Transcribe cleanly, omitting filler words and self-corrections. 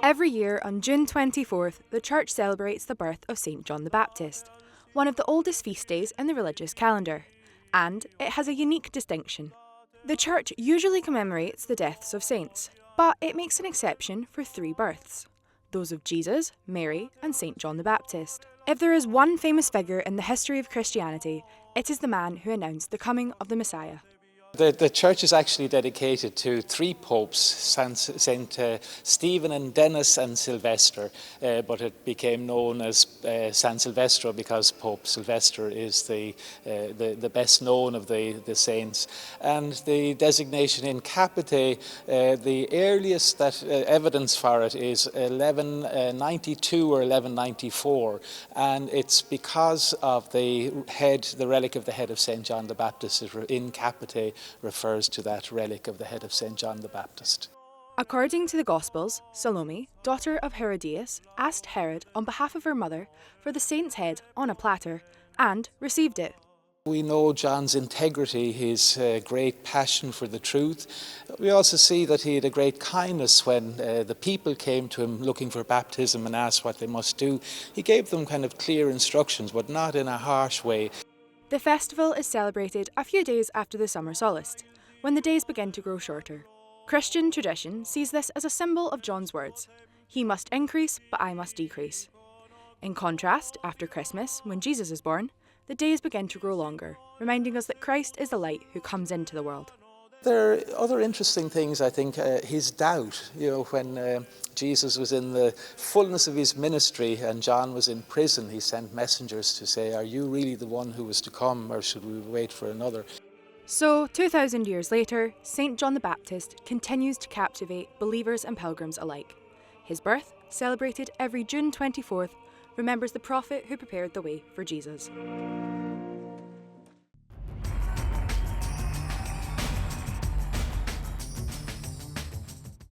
Every year on June 24th, the Church celebrates the birth of St. John the Baptist, one of the oldest feast days in the religious calendar, and it has a unique distinction. The Church usually commemorates the deaths of saints, but it makes an exception for 3 births, those of Jesus, Mary, and St. John the Baptist. If there is one famous figure in the history of Christianity, it is the man who announced the coming of the Messiah. The church is actually dedicated to 3 popes, Saint Stephen and Denis and Sylvester, but it became known as San Silvestro because Pope Sylvester is the best known of the saints. And the designation in capite, the earliest evidence for it is 1192 or 1194, and it's because of the relic of the head of St. John the Baptist in capite refers to that relic of the head of St. John the Baptist. According to the Gospels, Salome, daughter of Herodias, asked Herod on behalf of her mother for the saint's head on a platter and received it. We know John's integrity, his great passion for the truth. We also see that he had a great kindness when the people came to him looking for baptism and asked what they must do. He gave them kind of clear instructions, but not in a harsh way. The festival is celebrated a few days after the summer solstice, when the days begin to grow shorter. Christian tradition sees this as a symbol of John's words, "He must increase, but I must decrease." In contrast, after Christmas, when Jesus is born, the days begin to grow longer, reminding us that Christ is the light who comes into the world. There are other interesting things, I think, his doubt, when Jesus was in the fullness of his ministry and John was in prison, he sent messengers to say, "Are you really the one who was to come, or should we wait for another?" So, 2,000 years later, St. John the Baptist continues to captivate believers and pilgrims alike. His birth, celebrated every June 24th, remembers the prophet who prepared the way for Jesus.